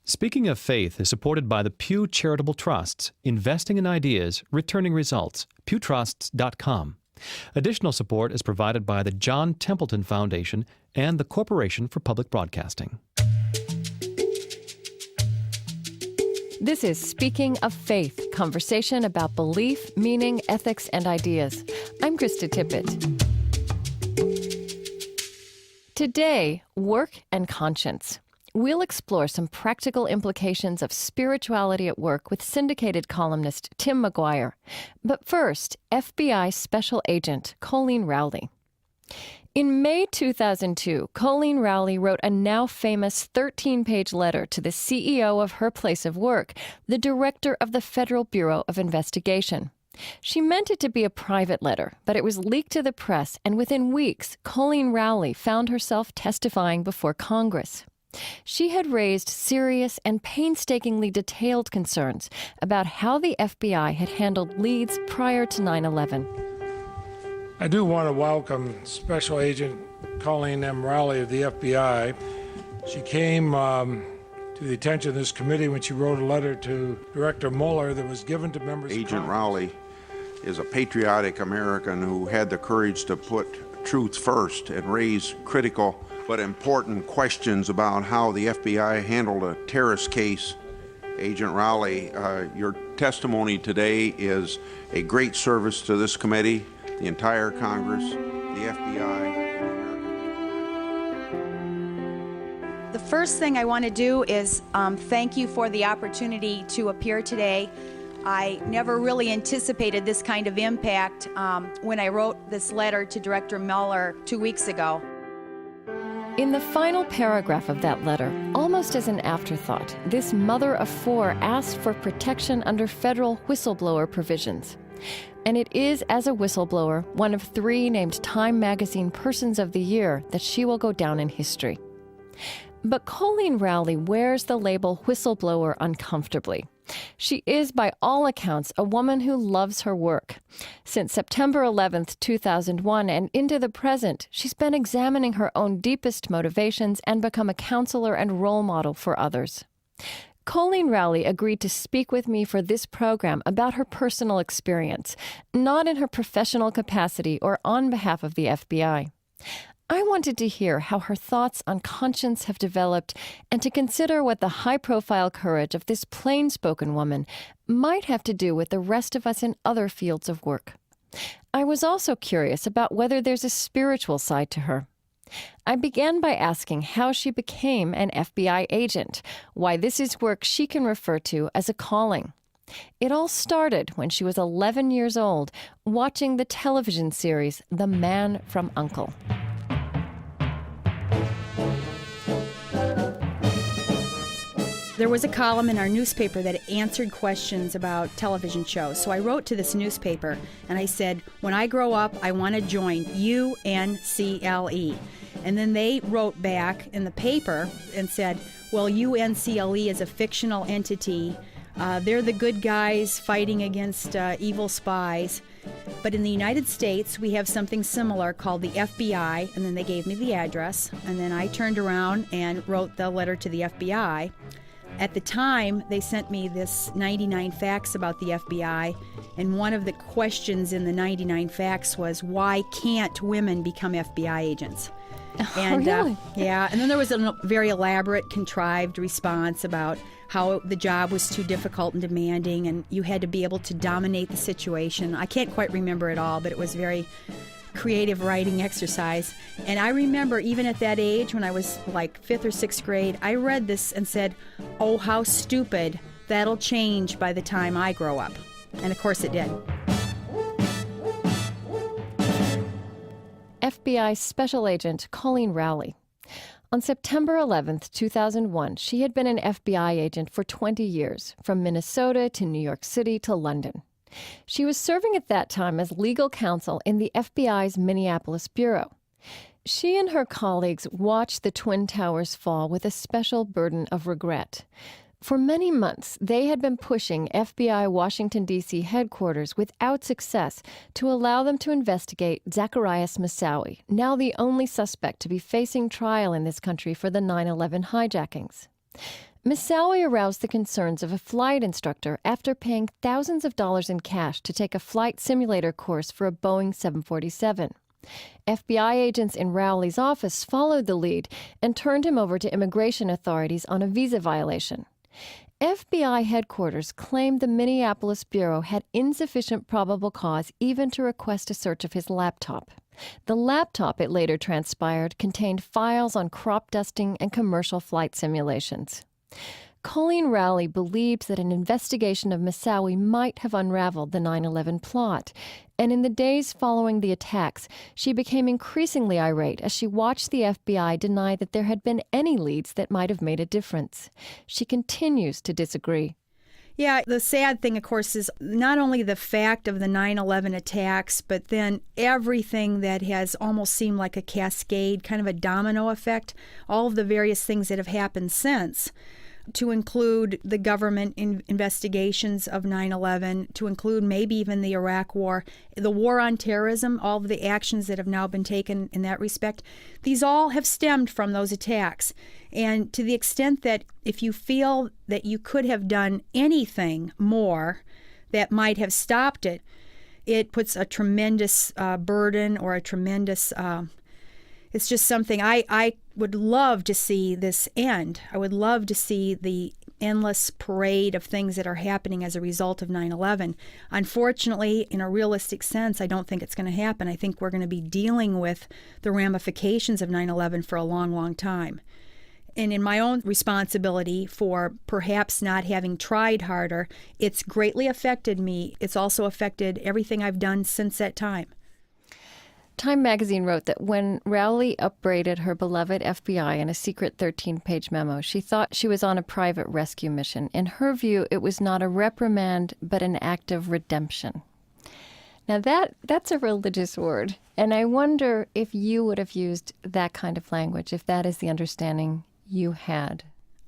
Speaking of Faith is supported by the Pew Charitable Trusts, investing in ideas, returning results, pewtrusts.com. Additional support is provided by the John Templeton Foundation and the Corporation for Public Broadcasting. This is Speaking of Faith, conversation about belief, meaning, ethics, and ideas. I'm Krista Tippett. Today, work and conscience. We'll explore some practical implications of spirituality at work with syndicated columnist Tim McGuire. But first, FBI Special Agent Coleen Rowley. In May 2002, Coleen Rowley wrote a now famous 13-page letter to the CEO of her place of work, the director of the Federal Bureau of Investigation. She meant it to be a private letter, but it was leaked to the press, and within weeks, Coleen Rowley found herself testifying before Congress. She had raised serious and painstakingly detailed concerns about how the FBI had handled leads prior to 9/11. I do want to welcome Special Agent Coleen M. Rowley of the FBI. She came to the attention of this committee when she wrote a letter to Director Mueller that was given to members of Agent Congress. Rowley is a patriotic American who had the courage to put truth first and raise critical but important questions about how the FBI handled a terrorist case. Agent Rowley, your testimony today is a great service to this committee, the entire Congress, the FBI, and the American people. The first thing I want to do is thank you for the opportunity to appear today. I never really anticipated this kind of impact when I wrote this letter to Director Mueller 2 weeks ago. In the final paragraph of that letter, almost as an afterthought, this mother of four asked for protection under federal whistleblower provisions. And it is as a whistleblower, one of 3 named Time Magazine Persons of the Year, that she will go down in history. But Coleen Rowley wears the label whistleblower uncomfortably. She is, by all accounts, a woman who loves her work. Since September 11th, 2001, and into the present, she's been examining her own deepest motivations and become a counselor and role model for others. Coleen Rowley agreed to speak with me for this program about her personal experience, not in her professional capacity or on behalf of the FBI. I wanted to hear how her thoughts on conscience have developed and to consider what the high-profile courage of this plain-spoken woman might have to do with the rest of us in other fields of work. I was also curious about whether there's a spiritual side to her. I began by asking how she became an FBI agent, why this is work she can refer to as a calling. It all started when she was 11 years old, watching the television series The Man from U.N.C.L.E. There was a column in our newspaper that answered questions about television shows. So I wrote to this newspaper and I said, when I grow up, I want to join U-N-C-L-E. And then they wrote back in the paper and said, well, U-N-C-L-E is a fictional entity. They're the good guys fighting against evil spies. But in the United States, we have something similar called the FBI. And then they gave me the address. And then I turned around and wrote the letter to the FBI. At the time, they sent me this 99 facts about the FBI, and one of the questions in the 99 facts was, why can't women become FBI agents? And, really? Yeah, and then there was a very elaborate, contrived response about how the job was too difficult and demanding, and you had to be able to dominate the situation. I can't quite remember it all, but it was very creative writing exercise. And I remember even at that age, when I was like 5th or 6th grade, I read this and said, oh, how stupid. That'll change by the time I grow up. And of course it did. FBI Special Agent Coleen Rowley. On September 11th, 2001, she had been an FBI agent for 20 years, from Minnesota to New York City to London. She was serving at that time as legal counsel in the FBI's Minneapolis bureau. She and her colleagues watched the Twin Towers fall with a special burden of regret. For many months, they had been pushing FBI Washington, D.C. headquarters without success to allow them to investigate Zacarias Moussaoui, now the only suspect to be facing trial in this country for the 9/11 hijackings. Moussaoui aroused the concerns of a flight instructor after paying thousands of dollars in cash to take a flight simulator course for a Boeing 747. FBI agents in Rowley's office followed the lead and turned him over to immigration authorities on a visa violation. FBI headquarters claimed the Minneapolis Bureau had insufficient probable cause even to request a search of his laptop. The laptop, it later transpired, contained files on crop dusting and commercial flight simulations. Coleen Rowley believed that an investigation of Moussaoui might have unraveled the 9/11 plot. And in the days following the attacks, she became increasingly irate as she watched the FBI deny that there had been any leads that might have made a difference. She continues to disagree. Yeah, the sad thing, of course, is not only the fact of the 9/11 attacks, but then everything that has almost seemed like a cascade, kind of a domino effect, all of the various things that have happened since, to include the government investigations of 9/11, to include maybe even the Iraq War, the war on terrorism, all of the actions that have now been taken in that respect. These all have stemmed from those attacks. And to the extent that if you feel that you could have done anything more that might have stopped it, it puts a tremendous burden or a tremendous it's just something I would love to see this end. I would love to see the endless parade of things that are happening as a result of 9/11. Unfortunately, in a realistic sense, I don't think it's going to happen. I think we're going to be dealing with the ramifications of 9/11 for a long, long time. And in my own responsibility for perhaps not having tried harder, it's greatly affected me. It's also affected everything I've done since that time. Time magazine wrote that when Rowley upbraided her beloved FBI in a secret 13-page memo, she thought she was on a private rescue mission. In her view, it was not a reprimand, but an act of redemption. Now that's a religious word, and I wonder if you would have used that kind of language, if that is the understanding you had.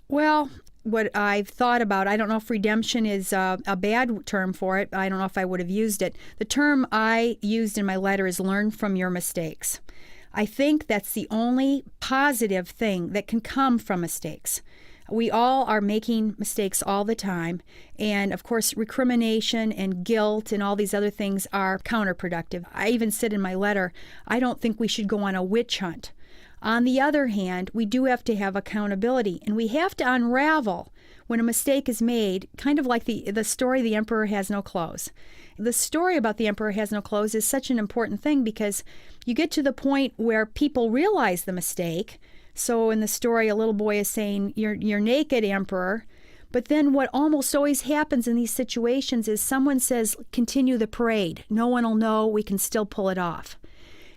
Well, what I've thought about, I don't know if redemption is a bad term for it. I don't know if I would have used it. The term I used in my letter is learn from your mistakes. I think that's the only positive thing that can come from mistakes. We all are making mistakes all the time. And of course, recrimination and guilt and all these other things are counterproductive. I even said in my letter, I don't think we should go on a witch hunt. On the other hand, we do have to have accountability, and we have to unravel when a mistake is made, kind of like the story The Emperor Has No Clothes. The story about The Emperor Has No Clothes is such an important thing because you get to the point where people realize the mistake. So in the story, a little boy is saying, you're naked, Emperor. But then what almost always happens in these situations is someone says, continue the parade. No one will know. We can still pull it off.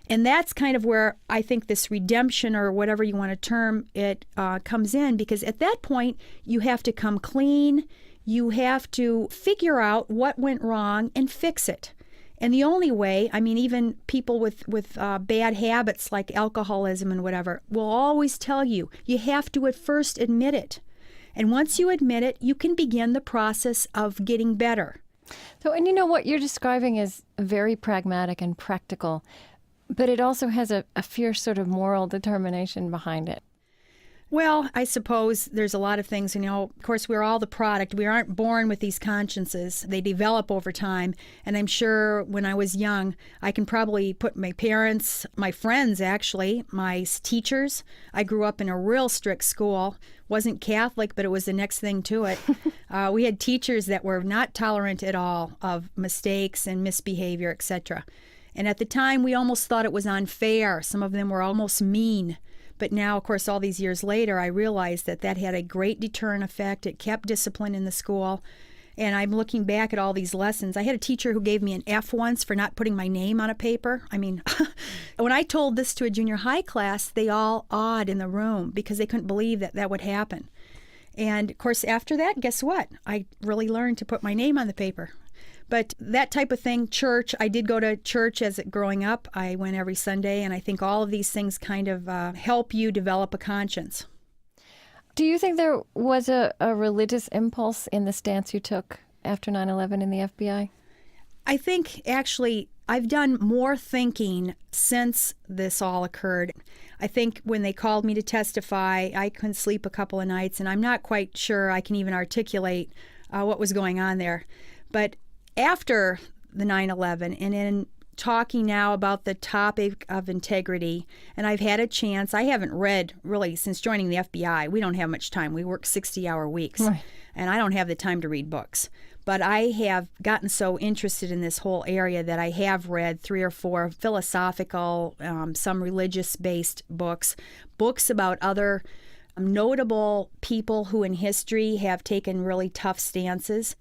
And that's kind of where I think this redemption, or whatever you want to term it, comes in, because at that point you have to come clean. You have to figure out what went wrong and fix it. And the only way, I mean, even people with bad habits like alcoholism and whatever will always tell you, you have to at first admit it. And once you admit it, you can begin the process of getting better. So, and you know what you're describing is very pragmatic and practical. But it also has a fierce sort of moral determination behind it. Well, I suppose there's a lot of things, of course, we're all the product. We aren't born with these consciences. They develop over time. And I'm sure when I was young, I can probably put my parents, my friends, actually, my teachers. I grew up in a real strict school. Wasn't Catholic, but it was the next thing to it. We had teachers that were not tolerant at all of mistakes and misbehavior, etc. And at the time, we almost thought it was unfair. Some of them were almost mean. But now, of course, all these years later, I realized that had a great deterrent effect. It kept discipline in the school. And I'm looking back at all these lessons. I had a teacher who gave me an F once for not putting my name on a paper. I mean, when I told this to a junior high class, they all awed in the room because they couldn't believe that would happen. And, of course, after that, guess what? I really learned to put my name on the paper. But that type of thing, church, I did go to church growing up. I went every Sunday, and I think all of these things kind of help you develop a conscience. Do you think there was a religious impulse in the stance you took after 9/11 in the FBI? I think actually I've done more thinking since this all occurred. I think when they called me to testify, I couldn't sleep a couple of nights, and I'm not quite sure I can even articulate what was going on there. But after the 9/11, and in talking now about the topic of integrity, and I've had a chance, I haven't read really since joining the FBI. We don't have much time. We work 60-hour weeks, right. And I don't have the time to read books. But I have gotten so interested in this whole area that I have read 3 or 4 philosophical, some religious-based books about other notable people who in history have taken really tough stances.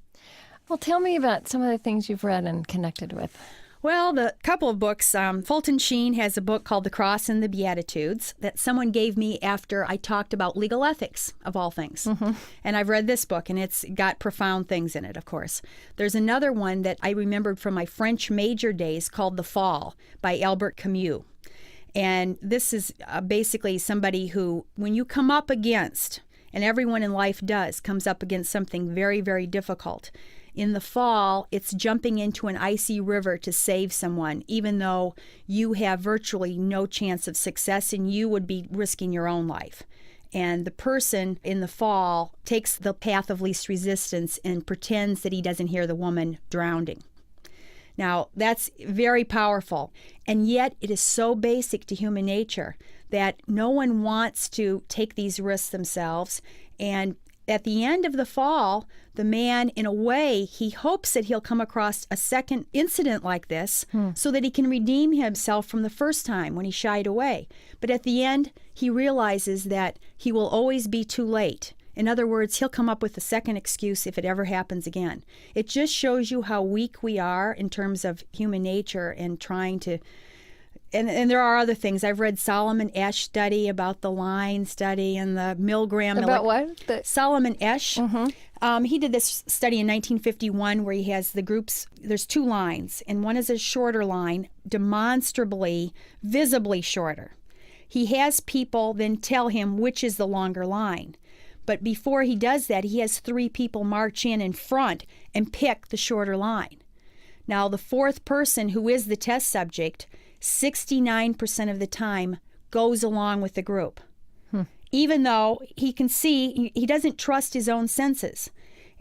Well, tell me about some of the things you've read and connected with. Well, the couple of books, Fulton Sheen has a book called The Cross and the Beatitudes that someone gave me after I talked about legal ethics, of all things. Mm-hmm. And I've read this book, and it's got profound things in it, of course. There's another one that I remembered from my French major days called The Fall by Albert Camus. And this is basically somebody who, when you come up against, and everyone in life comes up against something very, very difficult. In The Fall, it's jumping into an icy river to save someone, even though you have virtually no chance of success and you would be risking your own life. And the person in The Fall takes the path of least resistance and pretends that he doesn't hear the woman drowning. Now, that's very powerful, and yet it is so basic to human nature that no one wants to take these risks themselves. And at the end of The Fall, the man, in a way, he hopes that he'll come across a second incident like this so that he can redeem himself from the first time when he shied away. But at the end, he realizes that he will always be too late. In other words, he'll come up with a second excuse if it ever happens again. It just shows you how weak we are in terms of human nature and trying to... And there are other things. I've read Solomon Esch study about the line study and the Milgram. About what? Solomon Esch. Mm-hmm. He did this study in 1951 where he has the groups. There's 2 lines, and one is a shorter line, demonstrably, visibly shorter. He has people then tell him which is the longer line. But before he does that, he has 3 people march in front and pick the shorter line. Now, the 4th person, who is the test subject, 69% of the time goes along with the group. Even though he can see, he doesn't trust his own senses.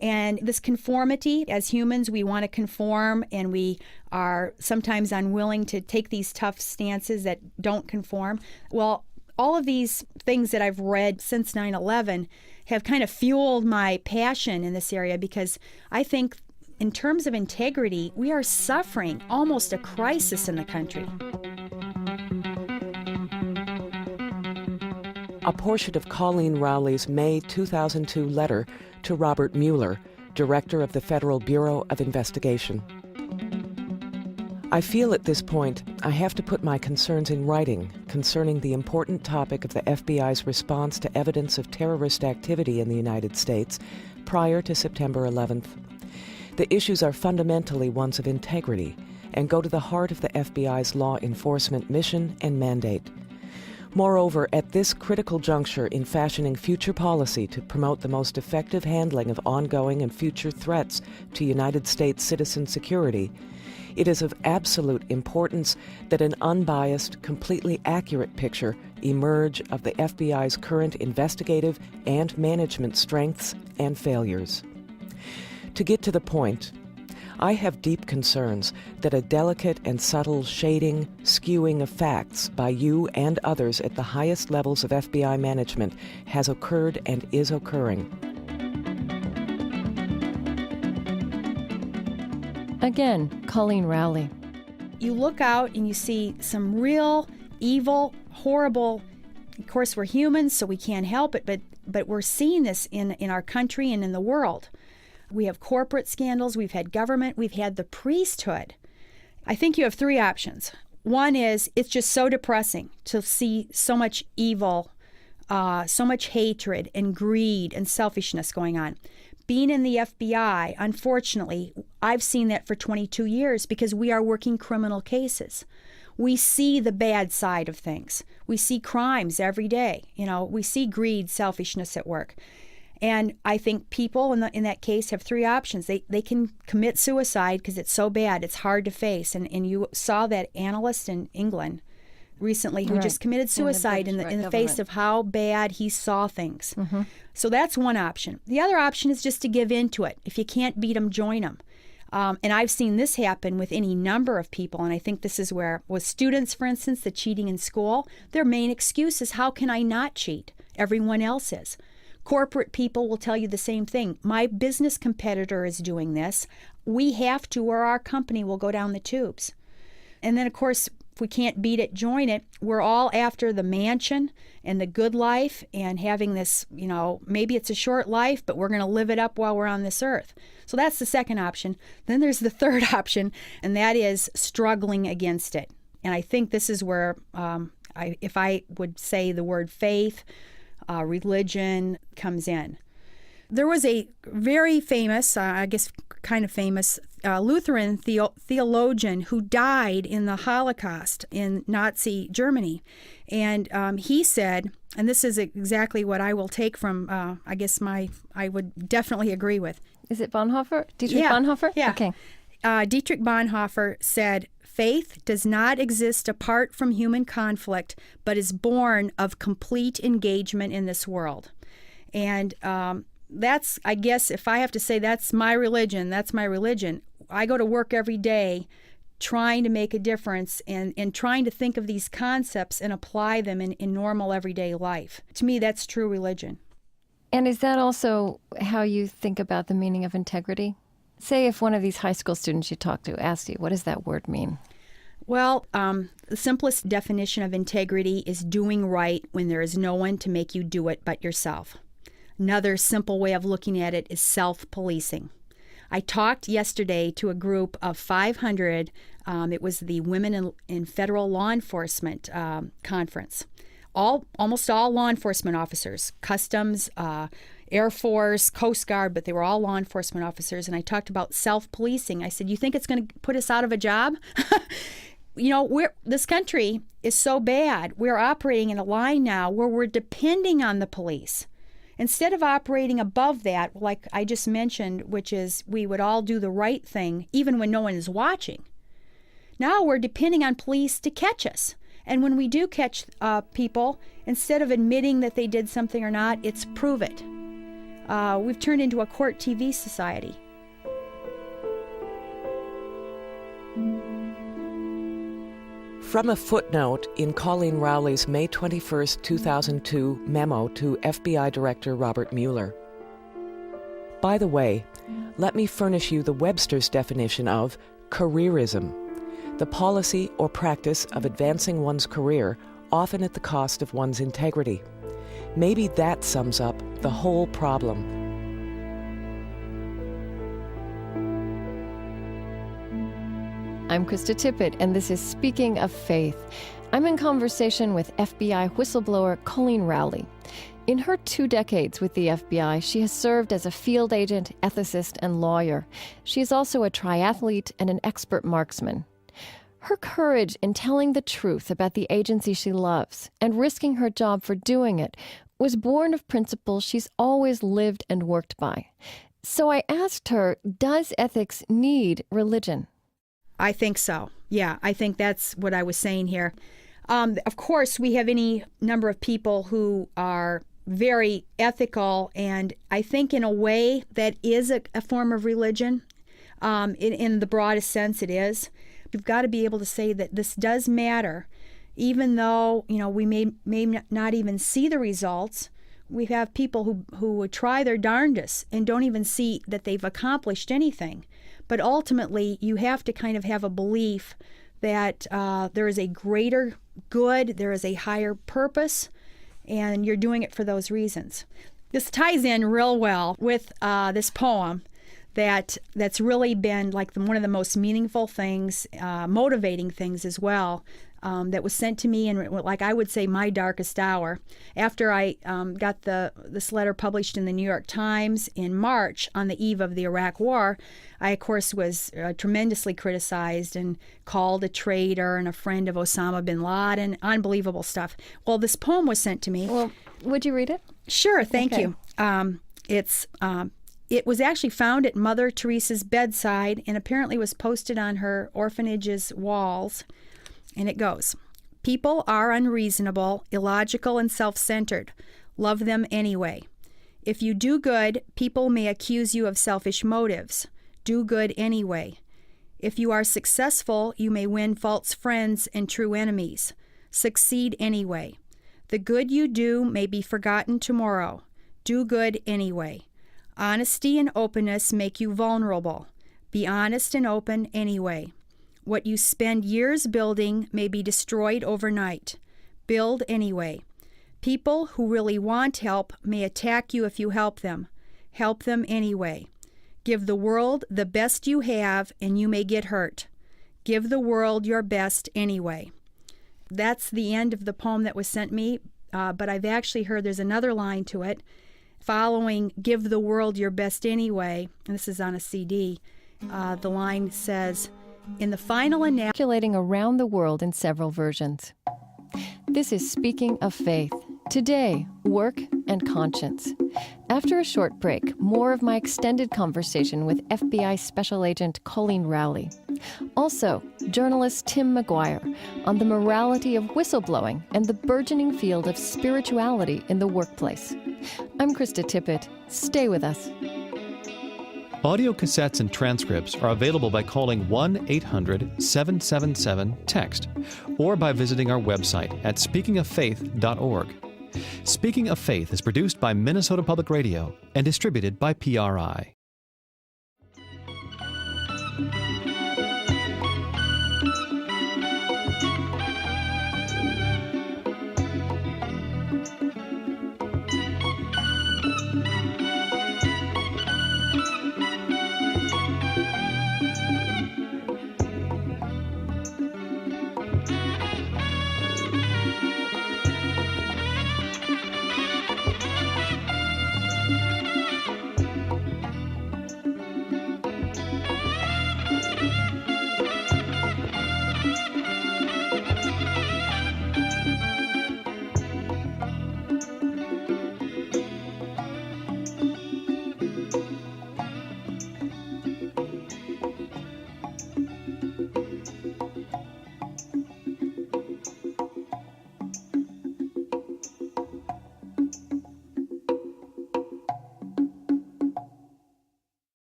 And this conformity, as humans, we want to conform, and we are sometimes unwilling to take these tough stances that don't conform. Well, all of these things that I've read since 9/11 have kind of fueled my passion in this area, because I think in terms of integrity, we are suffering almost a crisis in the country. A portion of Coleen Rowley's May 2002 letter to Robert Mueller, Director of the Federal Bureau of Investigation. I feel at this point I have to put my concerns in writing concerning the important topic of the FBI's response to evidence of terrorist activity in the United States prior to September 11th. The issues are fundamentally ones of integrity and go to the heart of the FBI's law enforcement mission and mandate. Moreover, at this critical juncture in fashioning future policy to promote the most effective handling of ongoing and future threats to United States citizen security, it is of absolute importance that an unbiased, completely accurate picture emerge of the FBI's current investigative and management strengths and failures. To get to the point, I have deep concerns that a delicate and subtle shading, skewing of facts by you and others at the highest levels of FBI management has occurred and is occurring. Again, Coleen Rowley. You look out and you see some real evil, horrible. Of course, we're humans, so we can't help it, but we're seeing this in our country and in the world. We have corporate scandals, we've had government, we've had the priesthood. I think you have 3 options. One is it's just so depressing to see so much evil, so much hatred and greed and selfishness going on. Being in the FBI, unfortunately, I've seen that for 22 years because we are working criminal cases. We see the bad side of things. We see crimes every day. We see greed, selfishness at work. And I think people in that case have three options. They can commit suicide because it's so bad, it's hard to face. And you saw that analyst in England recently who just committed suicide in the face of how bad he saw things. So that's one option. The other option is just to give in to it. If you can't beat them, join them. And I've seen this happen with any number of people, and I think this is where, with students, for instance, the cheating in school, their main excuse is, how can I not cheat? Everyone else is. Corporate people will tell you the same thing. My business competitor is doing this. We have to, or our company will go down the tubes. And then, of course, if we can't beat it, join it. We're all after the mansion and the good life and having this, maybe it's a short life, but we're going to live it up while we're on this earth. So that's the second option. Then there's the third option, and that is struggling against it. And I think this is where, if I would say the word faith, religion comes in. There was a very famous, kind of famous, Lutheran theologian who died in the Holocaust in Nazi Germany. And he said, and this is exactly what I will take from, I would definitely agree with. Is it Bonhoeffer? Dietrich Bonhoeffer? Yeah. Okay. Dietrich Bonhoeffer said, "Faith does not exist apart from human conflict, but is born of complete engagement in this world." And that's, I guess, if I have to say that's my religion, that's my religion. I go to work every day trying to make a difference and trying to think of these concepts and apply them in normal everyday life. To me, that's true religion. And is that also how you think about the meaning of integrity? Say if one of these high school students you talk to asked you, what does that word mean? Well, the simplest definition of integrity is doing right when there is no one to make you do it but yourself. Another simple way of looking at it is self-policing. I talked yesterday to a group of 500. It was the Women in Federal Law Enforcement conference. Almost all law enforcement officers, Customs, Air Force, Coast Guard, but they were all law enforcement officers. And I talked about self-policing. I said, you think it's going to put us out of a job? This country is so bad. We're operating in a line now where we're depending on the police. Instead of operating above that, like I just mentioned, which is we would all do the right thing even when no one is watching. Now we're depending on police to catch us. And when we do catch people, instead of admitting that they did something or not, it's prove it. We've turned into a court TV society. From a footnote in Coleen Rowley's May 21, 2002 memo to FBI Director Robert Mueller. By the way, let me furnish you the Webster's definition of careerism, the policy or practice of advancing one's career, often at the cost of one's integrity. Maybe that sums up the whole problem. I'm Krista Tippett, and this is Speaking of Faith. I'm in conversation with FBI whistleblower Coleen Rowley. In her 2 decades with the FBI, she has served as a field agent, ethicist, and lawyer. She is also a triathlete and an expert marksman. Her courage in telling the truth about the agency she loves and risking her job for doing it was born of principles she's always lived and worked by. So I asked her, does ethics need religion? I think so. Yeah, I think that's what I was saying here. Of course, we have any number of people who are very ethical, and I think in a way that is a form of religion. In the broadest sense, it is. We've got to be able to say that this does matter, even though we may not even see the results. We have people who would try their darndest and don't even see that they've accomplished anything. But ultimately, you have to kind of have a belief that there is a greater good, there is a higher purpose, and you're doing it for those reasons. This ties in real well with this poem that's really been like one of the most meaningful things, motivating things as well, that was sent to me in, like I would say, my darkest hour. After I got this letter published in the New York Times in March on the eve of the Iraq War, I, of course, was tremendously criticized and called a traitor and a friend of Osama bin Laden, unbelievable stuff. Well, this poem was sent to me. Well, would you read it? Sure, thank you. It was actually found at Mother Teresa's bedside and apparently was posted on her orphanage's walls. And it goes, "People are unreasonable, illogical, and self-centered. Love them anyway. If you do good, people may accuse you of selfish motives. Do good anyway. If you are successful, you may win false friends and true enemies. Succeed anyway. The good you do may be forgotten tomorrow. Do good anyway. Honesty and openness make you vulnerable. Be honest and open anyway. What you spend years building may be destroyed overnight. Build anyway. People who really want help may attack you if you help them. Help them anyway. Give the world the best you have and you may get hurt. Give the world your best anyway." That's the end of the poem that was sent me, but I've actually heard there's another line to it. Following "Give the world your best anyway," and this is on a CD, the line says, "In the final analysis..." Circulating around the world in several versions. This is Speaking of Faith. Today, work and conscience. After a short break, more of my extended conversation with FBI Special Agent Coleen Rowley. Also, journalist Tim McGuire on the morality of whistleblowing and the burgeoning field of spirituality in the workplace. I'm Krista Tippett. Stay with us. Audio cassettes and transcripts are available by calling 1-800-777-TEXT or by visiting our website at speakingoffaith.org. Speaking of Faith is produced by Minnesota Public Radio and distributed by PRI.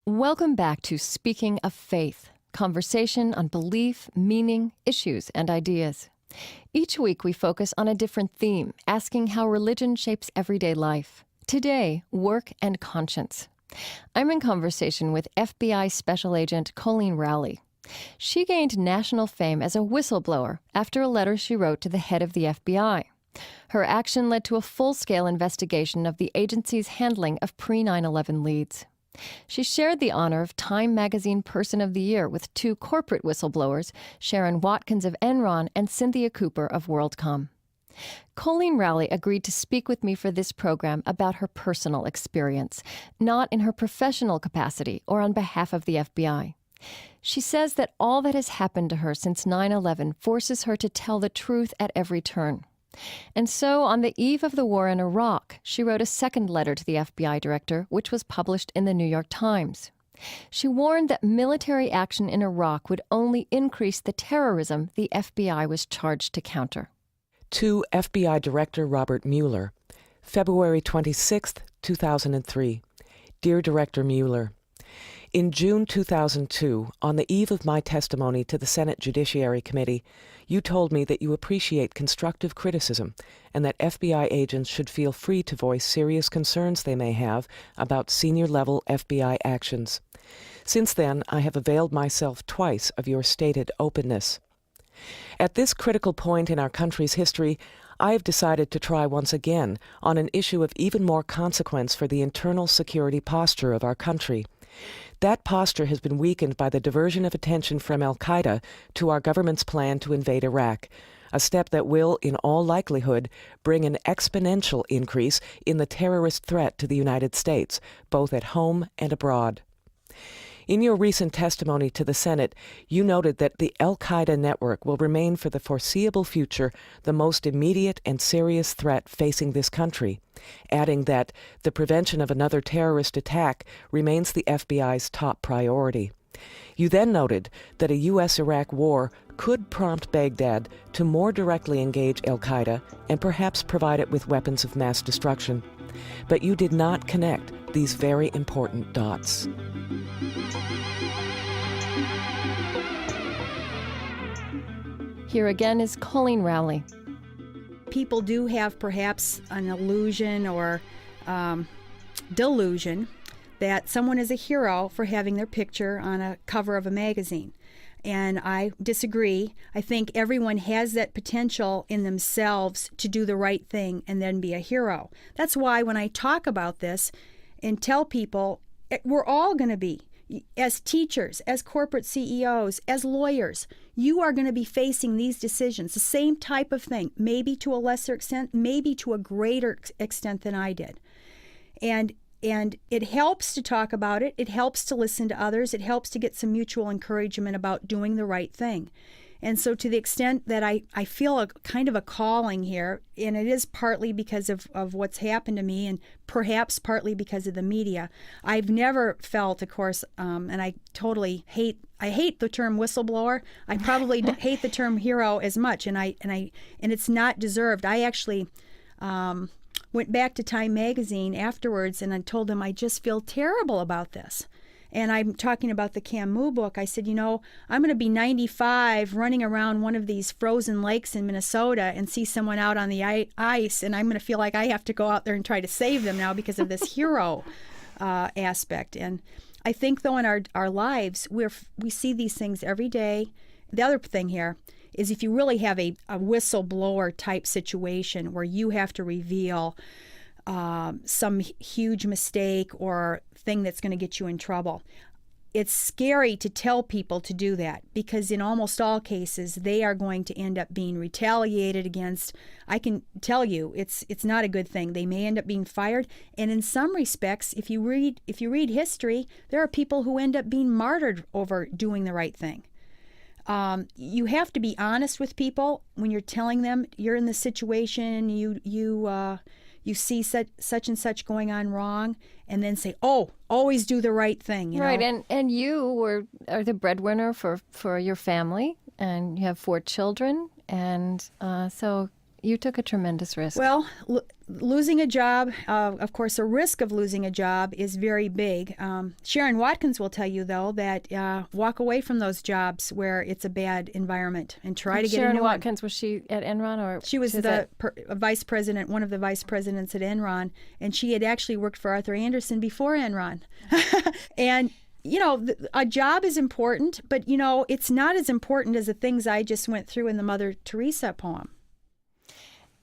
Welcome back to Speaking of Faith, conversation on belief, meaning, issues, and ideas. Each week we focus on a different theme, asking how religion shapes everyday life. Today, work and conscience. I'm in conversation with FBI Special Agent Coleen Rowley. She gained national fame as a whistleblower after a letter she wrote to the head of the FBI. Her action led to a full-scale investigation of the agency's handling of pre-9/11 leads. She shared the honor of Time Magazine Person of the Year with two corporate whistleblowers, Sharon Watkins of Enron and Cynthia Cooper of WorldCom. Coleen Rowley agreed to speak with me for this program about her personal experience, not in her professional capacity or on behalf of the FBI. She says that all that has happened to her since 9/11 forces her to tell the truth at every turn. And so, on the eve of the war in Iraq, she wrote a second letter to the FBI director, which was published in the New York Times. She warned that military action in Iraq would only increase the terrorism the FBI was charged to counter. To FBI Director Robert Mueller, February 26, 2003. Dear Director Mueller, in June 2002, on the eve of my testimony to the Senate Judiciary Committee, you told me that you appreciate constructive criticism and that FBI agents should feel free to voice serious concerns they may have about senior-level FBI actions. Since then, I have availed myself twice of your stated openness. At this critical point in our country's history, I have decided to try once again on an issue of even more consequence for the internal security posture of our country. That posture has been weakened by the diversion of attention from al-Qaeda to our government's plan to invade Iraq, a step that will, in all likelihood, bring an exponential increase in the terrorist threat to the United States, both at home and abroad. In your recent testimony to the Senate, you noted that the al-Qaeda network will remain for the foreseeable future the most immediate and serious threat facing this country, adding that the prevention of another terrorist attack remains the FBI's top priority. You then noted that a U.S.-Iraq war could prompt Baghdad to more directly engage al-Qaeda and perhaps provide it with weapons of mass destruction. But you did not connect these very important dots. Here again is Coleen Rowley. People do have perhaps an illusion or delusion that someone is a hero for having their picture on a cover of a magazine. And I disagree. I think everyone has that potential in themselves to do the right thing and then be a hero. That's why when I talk about this and tell people, we're all going to be, as teachers, as corporate CEOs, as lawyers, you are going to be facing these decisions, the same type of thing, maybe to a lesser extent, maybe to a greater extent than I did. And it helps to talk about it. It helps to listen to others. It helps to get some mutual encouragement about doing the right thing. And so to the extent that I feel a kind of a calling here, and it is partly because of what's happened to me and perhaps partly because of the media, I've never felt, of course, and I totally hate the term whistleblower. I probably hate the term hero as much, and it's not deserved. I actually went back to Time magazine afterwards and I told them I just feel terrible about this. And I'm talking about the Camus book. I said, I'm going to be 95 running around one of these frozen lakes in Minnesota and see someone out on the ice, and I'm going to feel like I have to go out there and try to save them now because of this hero aspect. And I think, though, in our lives, we see these things every day. The other thing here is if you really have a whistleblower type situation where you have to reveal some huge mistake or thing that's going to get you in trouble, it's scary to tell people to do that because in almost all cases they are going to end up being retaliated against. I can tell you it's not a good thing. They may end up being fired, and in some respects, if you read history, there are people who end up being martyred over doing the right thing. You have to be honest with people when you're telling them you're in this situation, you see such and such going on wrong, and then say, "Oh, always do the right thing." You right, know? and you are the breadwinner for your family, and you have 4 children, and so you took a tremendous risk. Well, losing a job, of course, a risk of losing a job is very big. Sharon Watkins will tell you, though, that walk away from those jobs where it's a bad environment and try to get a new one. Sharon Watkins, was she at Enron? Or she was the vice president, one of the vice presidents at Enron, and she had actually worked for Arthur Andersen before Enron. And a job is important, but, it's not as important as the things I just went through in the Mother Teresa poem.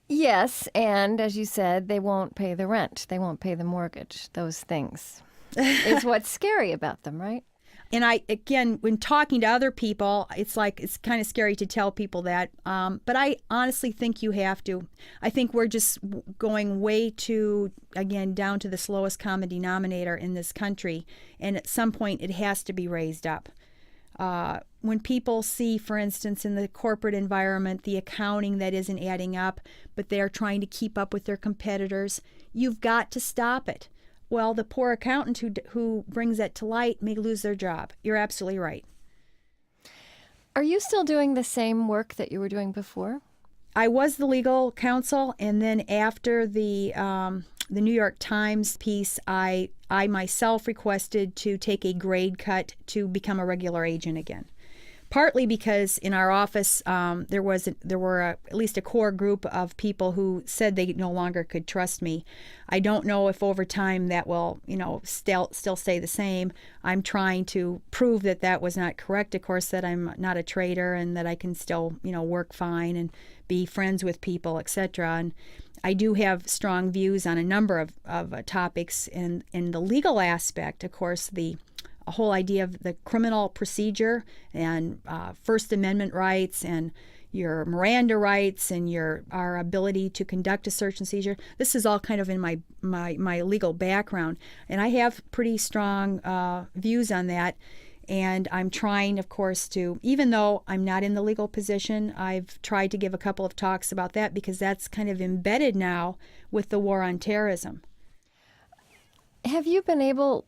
Yes, and as you said, they won't pay the rent. They won't pay the mortgage. Those things is what's scary about them, right? And again, when talking to other people, it's kind of scary to tell people that. But I honestly think you have to. I think we're just going way too, again, down to the slowest common denominator in this country. And at some point, it has to be raised up. When people see, for instance, in the corporate environment, the accounting that isn't adding up, but they're trying to keep up with their competitors, you've got to stop it. Well, the poor accountant who brings that to light may lose their job. You're absolutely right. Are you still doing the same work that you were doing before? I was the legal counsel, and then after the New York Times piece, I myself requested to take a grade cut to become a regular agent again. Partly because in our office there were at least a core group of people who said they no longer could trust me. I don't know if over time that will still stay the same. I'm trying to prove that was not correct. Of course, that I'm not a traitor and that I can still work fine and be friends with people, etc. And I do have strong views on a number of topics. And in the legal aspect, of course, the whole idea of the criminal procedure and First Amendment rights and your Miranda rights and our ability to conduct a search and seizure. This is all kind of in my legal background, and I have pretty strong views on that. And I'm trying, of course, to, even though I'm not in the legal position, I've tried to give a couple of talks about that because that's kind of embedded now with the war on terrorism. Have you been able,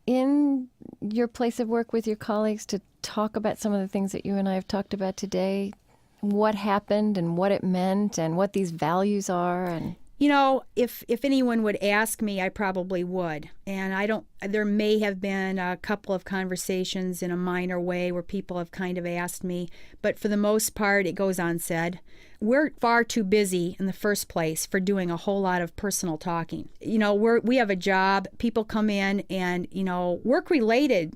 in your place of work with your colleagues, to talk about some of the things that you and I have talked about today? What happened and what it meant and what these values are? And you know, if anyone would ask me, I probably would. And there may have been a couple of conversations in a minor way where people have kind of asked me, but for the most part, it goes unsaid. We're far too busy in the first place for doing a whole lot of personal talking. You know, we have a job, people come in and, you know, work-related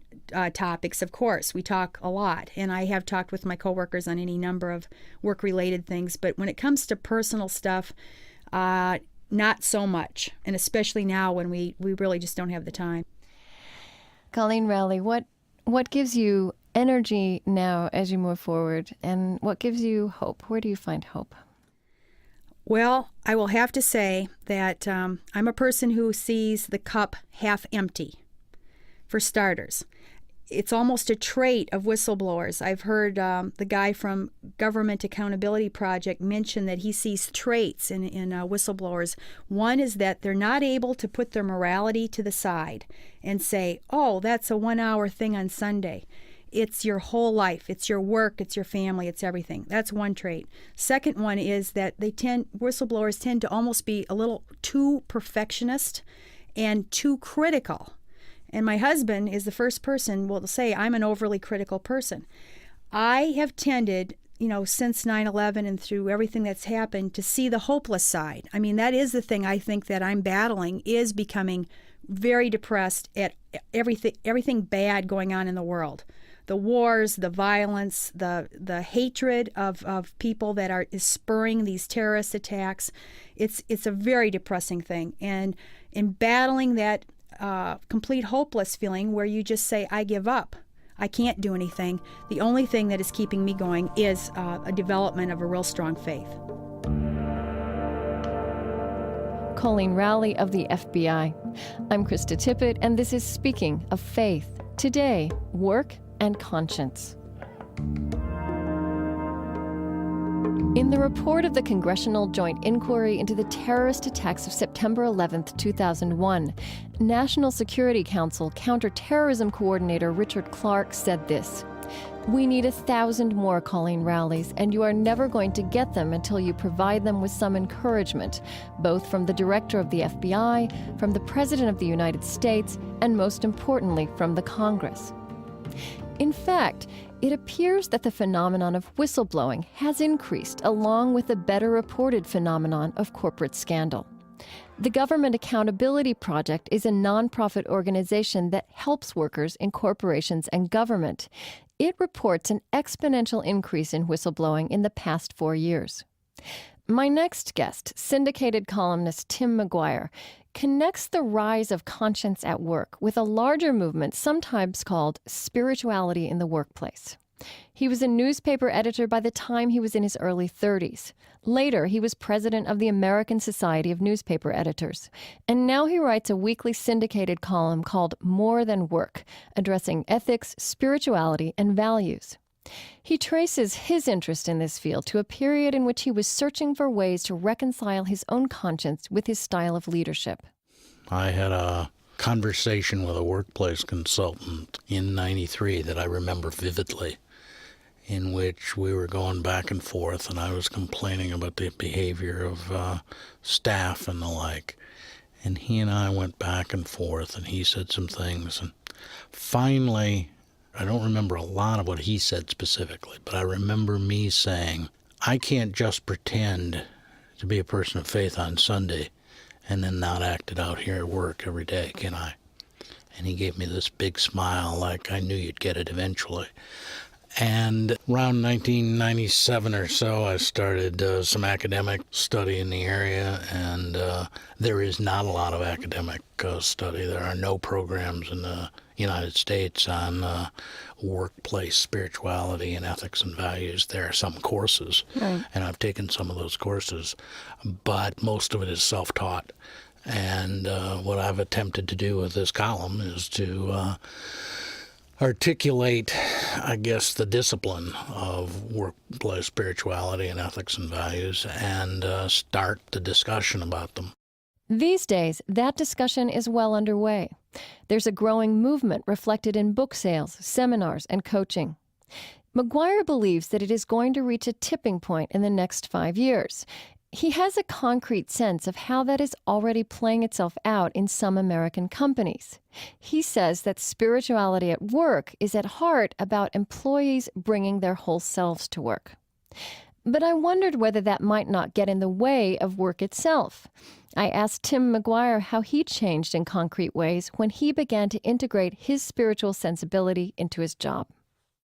topics, of course, we talk a lot. And I have talked with my coworkers on any number of work-related things. But when it comes to personal stuff, not so much, and especially now when we really just don't have the time. Coleen Rowley, what gives you energy now as you move forward, and what gives you hope? Where do you find hope? Well, I will have to say that I'm a person who sees the cup half empty, for starters. It's almost a trait of whistleblowers. I've heard the guy from Government Accountability Project mention that he sees traits in whistleblowers. One is that they're not able to put their morality to the side and say, oh, that's a 1-hour thing on Sunday. It's your whole life. It's your work. It's your family. It's everything. That's one trait. Second one is that whistleblowers tend to almost be a little too perfectionist and too critical. And my husband is the first person will say I'm an overly critical person. I have tended, you know, since 9/11 and through everything that's happened, to see the hopeless side. I mean, that is the thing I think that I'm battling, is becoming very depressed at everything bad going on in the world. The wars, the violence, the hatred of people that is spurring these terrorist attacks. It's a very depressing thing. And in battling that complete hopeless feeling where you just say, I give up. I can't do anything. The only thing that is keeping me going is a development of a real strong faith. Coleen Rowley of the FBI. I'm Krista Tippett, and this is Speaking of Faith. Today, work and conscience. In the report of the Congressional Joint Inquiry into the terrorist attacks of September 11, 2001, National Security Council Counterterrorism Coordinator Richard Clarke said this: "We need 1,000 more Coleen Rowleys, and you are never going to get them until you provide them with some encouragement, both from the Director of the FBI, from the President of the United States, and most importantly, from the Congress." In fact, it appears that the phenomenon of whistleblowing has increased along with the better reported phenomenon of corporate scandal. The Government Accountability Project is a nonprofit organization that helps workers in corporations and government. It reports an exponential increase in whistleblowing in the past 4 years. My next guest, syndicated columnist Tim McGuire, connects the rise of conscience at work with a larger movement sometimes called spirituality in the workplace. He was a newspaper editor by the time he was in his early 30s. Later, he was president of the American Society of Newspaper Editors. And now he writes a weekly syndicated column called More Than Work, addressing ethics, spirituality, and values. He traces his interest in this field to a period in which he was searching for ways to reconcile his own conscience with his style of leadership. I had a conversation with a workplace consultant in '93 that I remember vividly, in which we were going back and forth, and I was complaining about the behavior of staff and the like. And he and I went back and forth, and he said some things. And finally, I don't remember a lot of what he said specifically, but I remember me saying, I can't just pretend to be a person of faith on Sunday and then not act it out here at work every day, can I? And he gave me this big smile like I knew you'd get it eventually. And around 1997 or so, I started some academic study in the area, and there is not a lot of academic study. There are no programs in the United States on workplace spirituality and ethics and values. There are some courses, and I've taken some of those courses, but most of it is self-taught. And what I've attempted to do with this column is to articulate, I guess, the discipline of workplace spirituality and ethics and values, and start the discussion about them. These days, that discussion is well underway. There's a growing movement reflected in book sales, seminars, and coaching. McGuire believes that it is going to reach a tipping point in the next 5 years. He has a concrete sense of how that is already playing itself out in some American companies. He says that spirituality at work is at heart about employees bringing their whole selves to work. But I wondered whether that might not get in the way of work itself. I asked Tim McGuire how he changed in concrete ways when he began to integrate his spiritual sensibility into his job.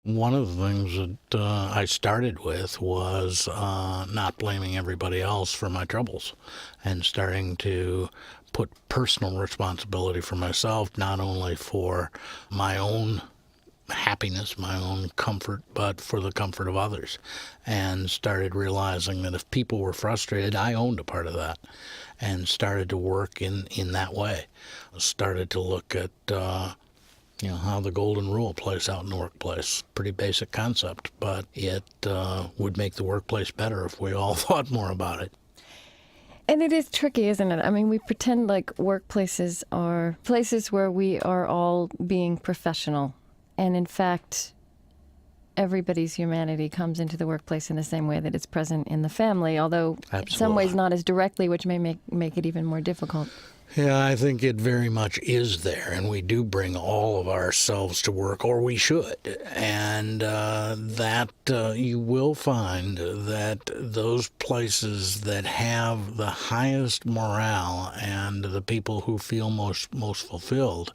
One of the things that I started with was not blaming everybody else for my troubles, and starting to put personal responsibility for myself, not only for my own happiness, my own comfort, but for the comfort of others. And started realizing that if people were frustrated, I owned a part of that, and started to work in that way. Started to look at how the golden rule plays out in the workplace. Pretty basic concept, but it would make the workplace better if we all thought more about it. And it is tricky, isn't it? I mean, we pretend like workplaces are places where we are all being professional. And in fact, everybody's humanity comes into the workplace in the same way that it's present in the family, although in some ways not as directly, which may make it even more difficult. Yeah, I think it very much is there, and we do bring all of ourselves to work, or we should. And that you will find that those places that have the highest morale and the people who feel most fulfilled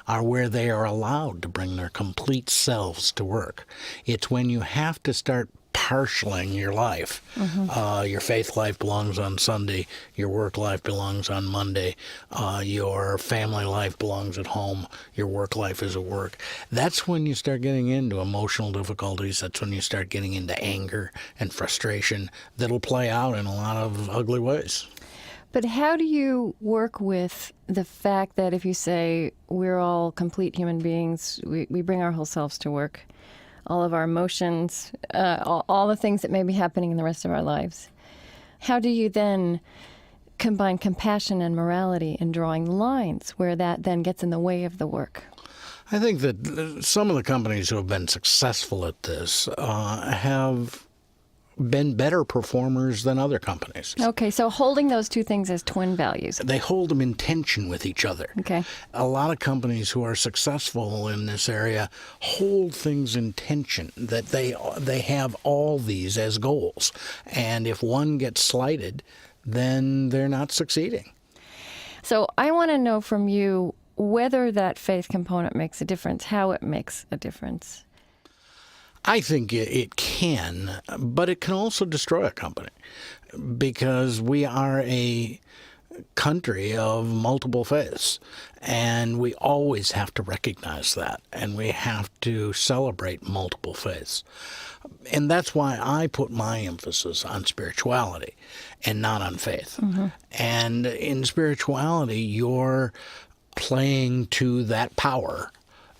are where they are allowed to bring their complete selves to work. It's when you have to start partialing your life. Your faith life belongs on Sunday, your work life belongs on Monday, your family life belongs at home, your work life is at work. That's when you start getting into emotional difficulties. That's when you start getting into anger and frustration that'll play out in a lot of ugly ways. But how do you work with the fact that if you say we're all complete human beings, we bring our whole selves to work, all of our emotions, all the things that may be happening in the rest of our lives. How do you then combine compassion and morality in drawing lines where that then gets in the way of the work? I think that some of the companies who have been successful at this have been better performers than other companies. Okay, so holding those two things as twin values. They hold them in tension with each other. Okay. A lot of companies who are successful in this area hold things in tension, that they have all these as goals. And if one gets slighted, then they're not succeeding. So I want to know from you whether that faith component makes a difference, how it makes a difference. I think it can, but it can also destroy a company, because we are a country of multiple faiths, and we always have to recognize that, and we have to celebrate multiple faiths. And that's why I put my emphasis on spirituality and not on faith. And in spirituality, you're playing to that power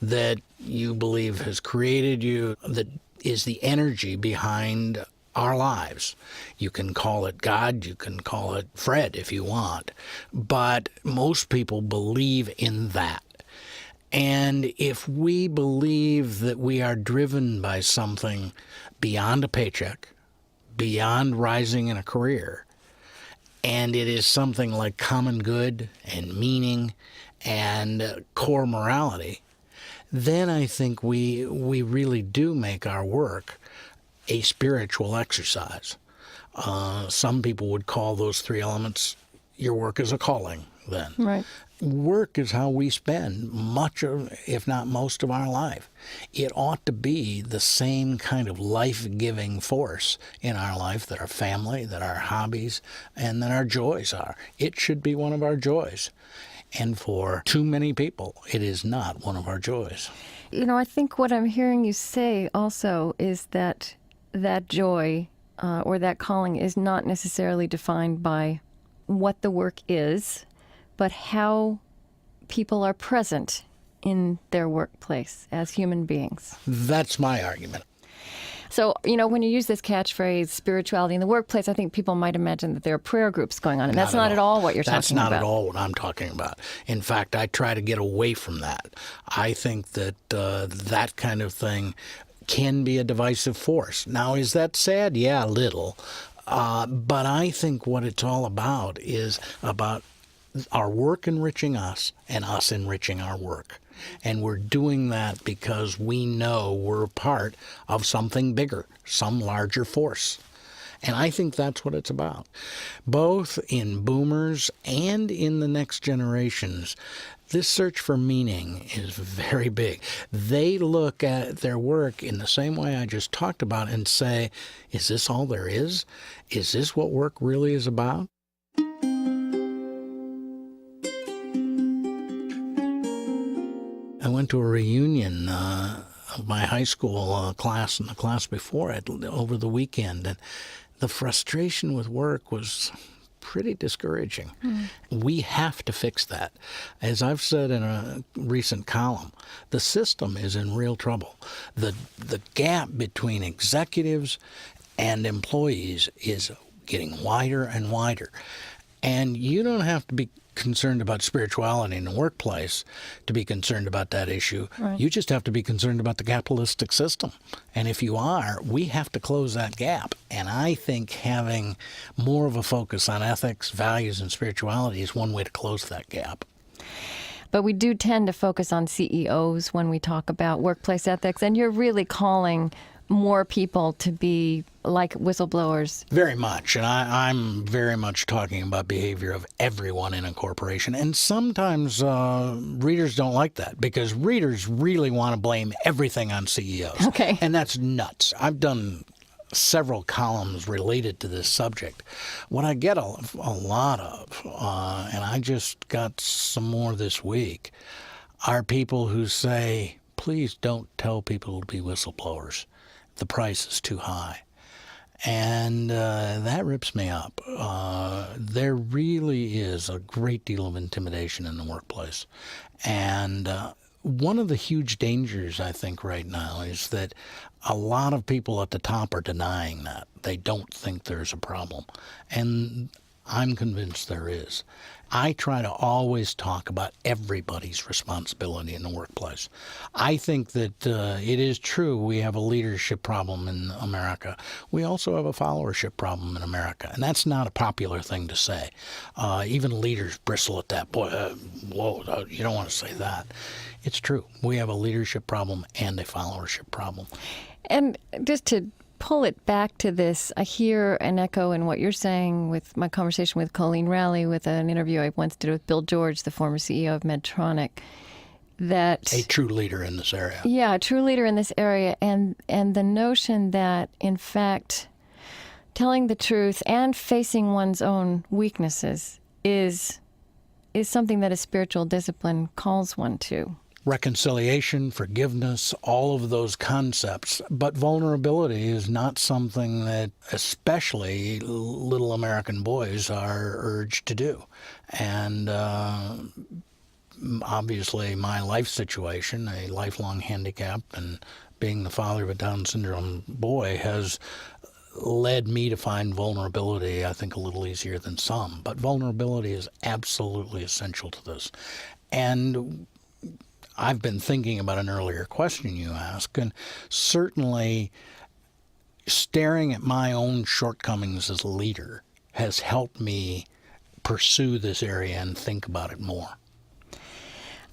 that you believe has created you, that is the energy behind our lives. You can call it God, you can call it Fred if you want, but most people believe in that. And if we believe that we are driven by something beyond a paycheck, beyond rising in a career, and it is something like common good and meaning and core morality, then I think we really do make our work a spiritual exercise. Some people would call those three elements, your work is a calling then. Right. work is how we spend much of, if not most of our life. It ought to be the same kind of life-giving force in our life that our family, that our hobbies, and that our joys are. It should be one of our joys. And for too many people, it is not one of our joys. You know, I think what I'm hearing you say also is that that joy or that calling is not necessarily defined by what the work is, but how people are present in their workplace as human beings. That's my argument. So, you know, when you use this catchphrase, spirituality in the workplace, I think people might imagine that there are prayer groups going on, and that's not at all what you're talking about. That's not at all what I'm talking about. In fact, I try to get away from that. I think that that kind of thing can be a divisive force. Now, is that sad? Yeah, a little. But I think what it's all about is about our work enriching us and us enriching our work. And we're doing that because we know we're part of something bigger, some larger force. And I think that's what it's about. Both in boomers and in the next generations, this search for meaning is very big. They look at their work in the same way I just talked about and say, is this all there is? Is this what work really is about? I went to a reunion of my high school class and the class before it over the weekend, and the frustration with work was pretty discouraging. We have to fix that. As I've said in a recent column, the system is in real trouble. The gap between executives and employees is getting wider and wider. And you don't have to be concerned about spirituality in the workplace to be concerned about that issue. Right. You just have to be concerned about the capitalistic system. And if you are, we have to close that gap. And I think having more of a focus on ethics, values, and spirituality is one way to close that gap. But we do tend to focus on CEOs when we talk about workplace ethics, and you're really calling more people to be like whistleblowers. Very much. And I'm very much talking about behavior of everyone in a corporation. And sometimes readers don't like that because readers really want to blame everything on CEOs. Okay. And that's nuts. I've done several columns related to this subject. What I get a lot of, and I just got some more this week, are people who say, please don't tell people to be whistleblowers. The price is too high. And that rips me up. There really is a great deal of intimidation in the workplace. And one of the huge dangers, I think, right now is that a lot of people at the top are denying that. They don't think there's a problem. And I'm convinced there is. I try to always talk about everybody's responsibility in the workplace. I think that it is true we have a leadership problem in America. We also have a followership problem in America, and that's not a popular thing to say. Even leaders bristle at that. Boy, whoa, you don't want to say that. It's true. We have a leadership problem and a followership problem. And just to pull it back to this, I hear an echo in what you're saying with my conversation with Coleen Rowley, with an interview I once did with Bill George, the former CEO of Medtronic, that a true leader in this area. Yeah, a true leader in this area, and the notion that, in fact, telling the truth and facing one's own weaknesses is something that a spiritual discipline calls one to. Reconciliation, forgiveness, all of those concepts. But vulnerability is not something that especially little American boys are urged to do. And obviously my life situation, a lifelong handicap, and being the father of a Down syndrome boy has led me to find vulnerability, I think, a little easier than some. But vulnerability is absolutely essential to this. And I've been thinking about an earlier question you asked, and certainly staring at my own shortcomings as a leader has helped me pursue this area and think about it more.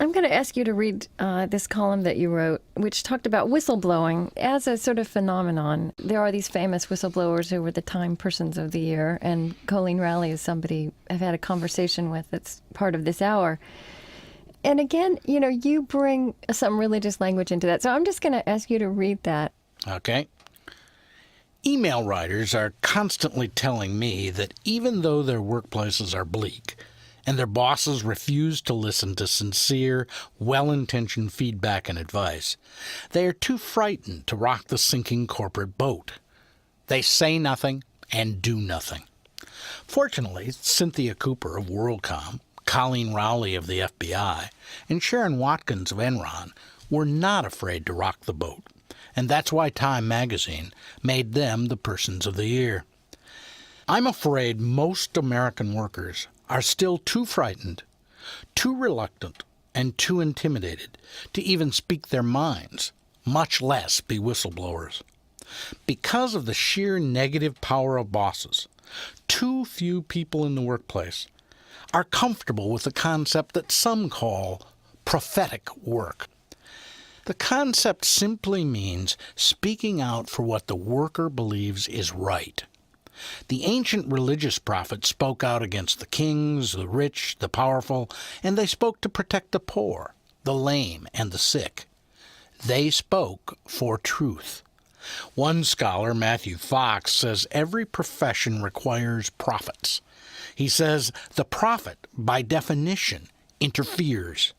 I'm going to ask you to read this column that you wrote, which talked about whistleblowing as a sort of phenomenon. There are these famous whistleblowers who were the Time Persons of the Year, and Coleen Rowley is somebody I've had a conversation with that's part of this hour. And again, you bring some religious language into that. So I'm just going to ask you to read that. Okay. Email writers are constantly telling me that even though their workplaces are bleak, and their bosses refuse to listen to sincere, well-intentioned feedback and advice, they are too frightened to rock the sinking corporate boat. They say nothing and do nothing. Fortunately, Cynthia Cooper of WorldCom, Coleen Rowley of the FBI, and Sharon Watkins of Enron were not afraid to rock the boat, and that's why Time magazine made them the Persons of the Year. I'm afraid most American workers are still too frightened, too reluctant, and too intimidated to even speak their minds, much less be whistleblowers. Because of the sheer negative power of bosses, too few people in the workplace are comfortable with the concept that some call prophetic work. The concept simply means speaking out for what the worker believes is right. The ancient religious prophets spoke out against the kings, the rich, the powerful, and they spoke to protect the poor, the lame, and the sick. They spoke for truth. One scholar, Matthew Fox, says every profession requires prophets. He says the prophet, by definition, interferes.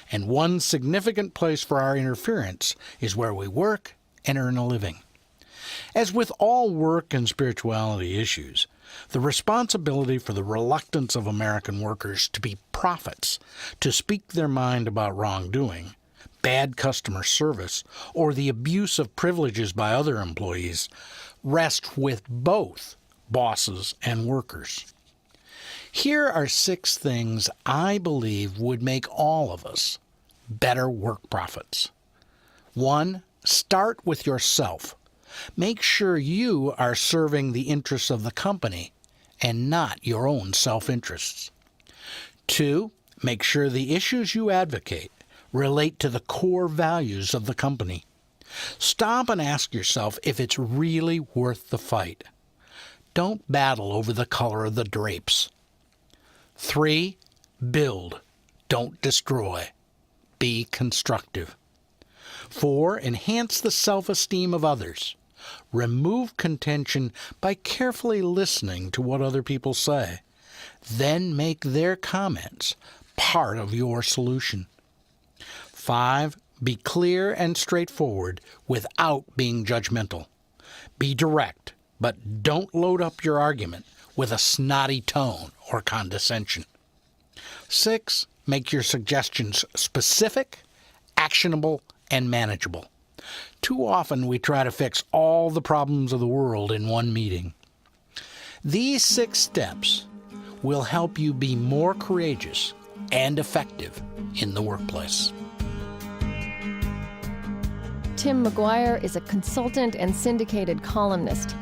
And one significant place for our interference is where we work and earn a living. As with all work and spirituality issues, the responsibility for the reluctance of American workers to be prophets, to speak their mind about wrongdoing, bad customer service, or the abuse of privileges by other employees, rests with both bosses and workers. Here are 6 things I believe would make all of us better work prophets. 1, start with yourself. Make sure you are serving the interests of the company and not your own self-interests. 2, make sure the issues you advocate relate to the core values of the company. Stop and ask yourself if it's really worth the fight. Don't battle over the color of the drapes. 3, build. Don't destroy. Be constructive. 4, enhance the self-esteem of others. Remove contention by carefully listening to what other people say. Then make their comments part of your solution. 5, be clear and straightforward without being judgmental. Be direct, but don't load up your argument with a snotty tone or condescension. 6, make your suggestions specific, actionable, and manageable. Too often we try to fix all the problems of the world in one meeting. These 6 steps will help you be more courageous and effective in the workplace. Tim McGuire is a consultant and syndicated columnist.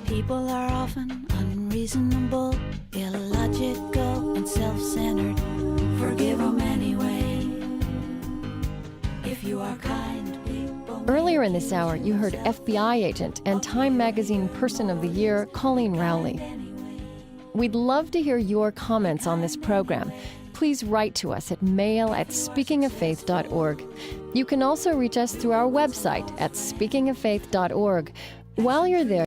People are often unreasonable, illogical, and self-centered. Forgive them anyway. If you are kind, people... Earlier in this hour, you heard FBI agent and Time magazine Person of the Year, Coleen Rowley. We'd love to hear your comments on this program. Please write to us at mail@speakingoffaith.org. You can also reach us through our website at speakingoffaith.org. While you're there,